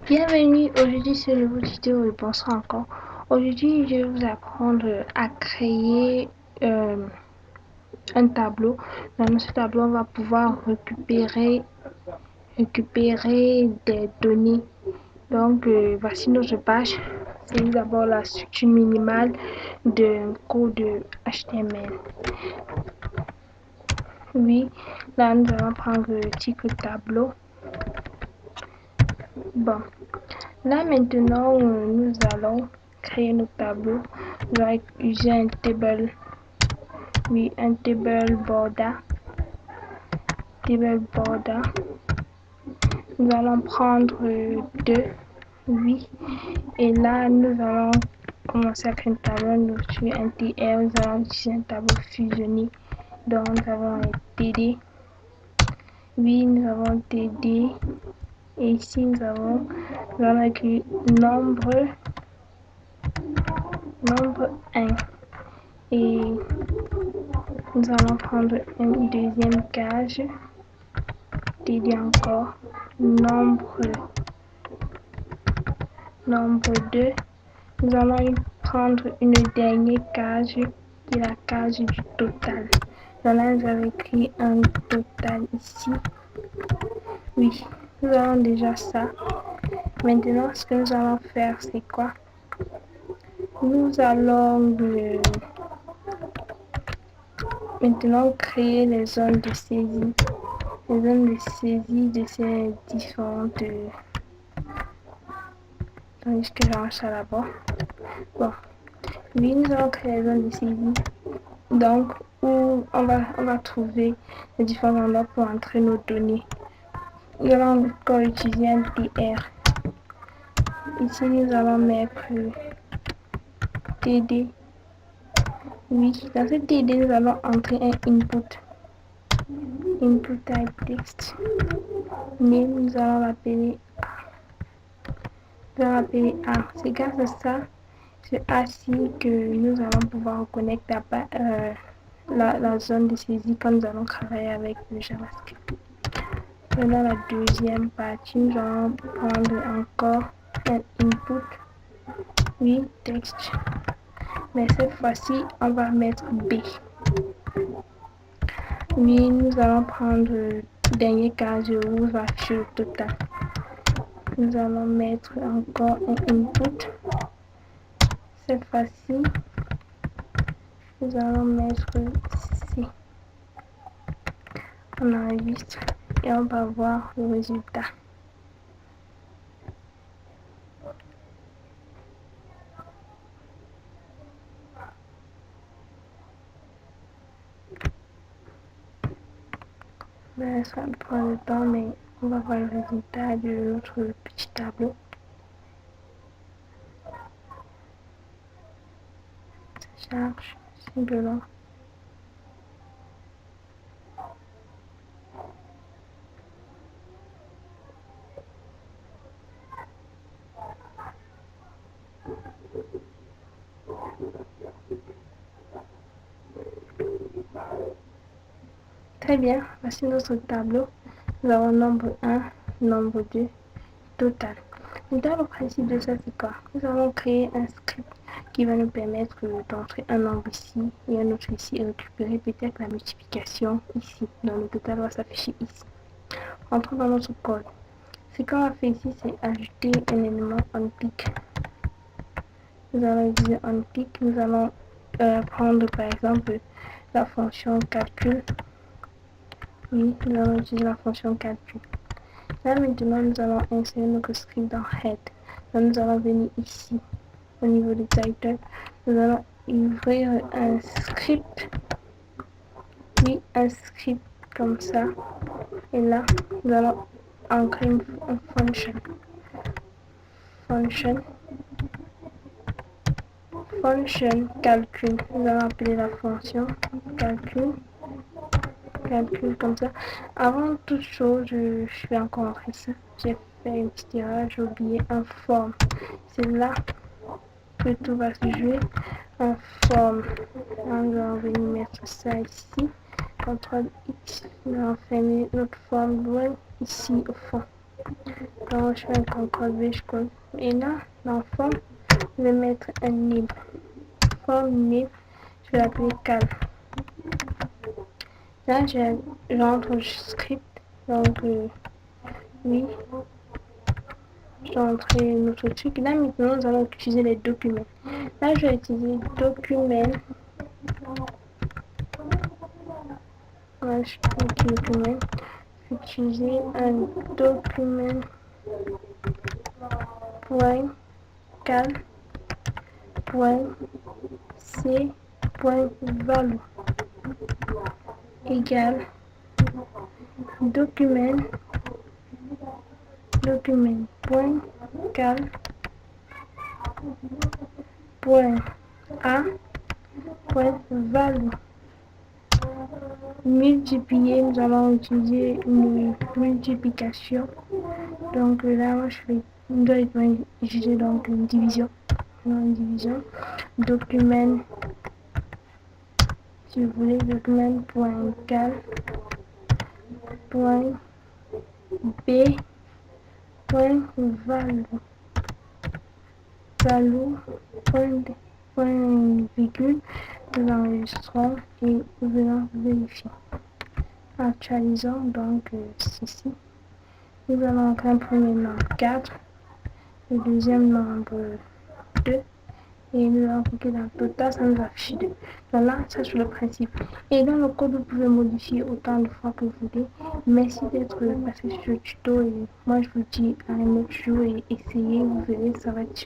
Bienvenue aujourd'hui sur une nouvelle vidéo et bonsoir encore. Aujourd'hui, je vais vous apprendre à créer un tableau. Dans ce tableau, on va pouvoir récupérer des données. Donc, voici notre page. C'est d'abord la structure minimale d'un code HTML. Oui, là, nous allons prendre le titre tableau. Bon, là maintenant, nous allons créer notre tableau. Nous allons utiliser un table, oui, un table border. Nous allons prendre deux, oui, et là nous allons commencer à créer un tableau. Nous sur un TR, nous allons utiliser un tableau fusionné. Donc nous avons un TD, oui, nous avons TD, et ici nous allons écrire nombre 1 et nous allons prendre une deuxième case, TD encore, nombre 2. Nous allons prendre une dernière case qui est la case du total. Dans là, nous avons écrit un total ici. Oui, nous avons déjà ça. Maintenant, ce que nous allons faire, c'est quoi? Nous allons maintenant créer les zones de saisie. Les zones de saisie de ces différentes... Tandis que j'arrange ça là-bas. Bon. Oui, nous allons créer les zones de saisie. Donc, où on va trouver les différents endroits pour entrer nos données. Nous allons encore utiliser un TR. Ici, nous allons mettre TD. Oui, dans ce TD, nous allons entrer un input. Input type text. Name, nous allons l'appeler A. C'est grâce à ça, c'est ainsi que nous allons pouvoir reconnaître la zone de saisie quand nous allons travailler avec le JavaScript. Dans la deuxième partie, nous allons prendre encore un input, oui, texte, mais cette fois-ci, on va mettre B. Oui, nous allons prendre le dernier case où va afficher le total. Nous allons mettre encore un input. Cette fois-ci, nous allons mettre C. On enregistre et on va voir le résultat. Ça prend le temps, mais on va voir le résultat de notre petit tableau. Ça charge simplement. Très bien, voici notre tableau. Nous avons nombre 1, nombre 2, total. Dans le principe de ça, c'est quoi? Nous allons créer un script qui va nous permettre d'entrer un nombre ici et un autre ici et récupérer peut-être la multiplication ici. Donc le total va s'afficher ici. Entrons dans notre code. Ce qu'on va faire ici, c'est ajouter un élément onTick. Nous allons utiliser onTick. Nous allons prendre par exemple la fonction calcul. Oui, nous allons utiliser la fonction calcul. Là maintenant, nous allons insérer notre script dans head. Là, nous allons venir ici, au niveau du title. Nous allons ouvrir un script. Oui, un script comme ça. Et là, nous allons ancrer une function. Function calcul. Nous allons appeler la fonction calcul comme ça. Avant toute chose, je vais encore entrer ça. J'ai fait une petite erreur, j'ai oublié un form. C'est là que tout va se jouer. Un form. On va venir mettre ça ici. CTRL X. On va fermer notre form ici au fond. Donc, je fais un CTRL-V, je colle. Et là, dans forme, je vais mettre un nib. Forme nib, je vais l'appeler cal. Là, j'entre le script. Donc, oui, j'ai entré notre truc. Là, maintenant, nous allons utiliser les documents. Là, je vais utiliser document. Je vais utiliser un document point cal point c point value égale document point cal point a point value. Multiplier, nous allons utiliser une multiplication. Donc là, nous devons utiliser donc une division. Document, si vous voulez, document.cal point b point value point virgule. Nous enregistrons et nous venons vérifier. Actualisons donc ceci. Nous allons entrer un premier nombre 4, le deuxième nombre 2, et nous allons cliquer dans le total, ça nous affiche 2. Donc là, ça c'est le principe. Et dans le code, vous pouvez modifier autant de fois que vous voulez. Merci d'être passé sur ce tuto et moi je vous dis à un autre jour et essayez, vous verrez, ça va être super.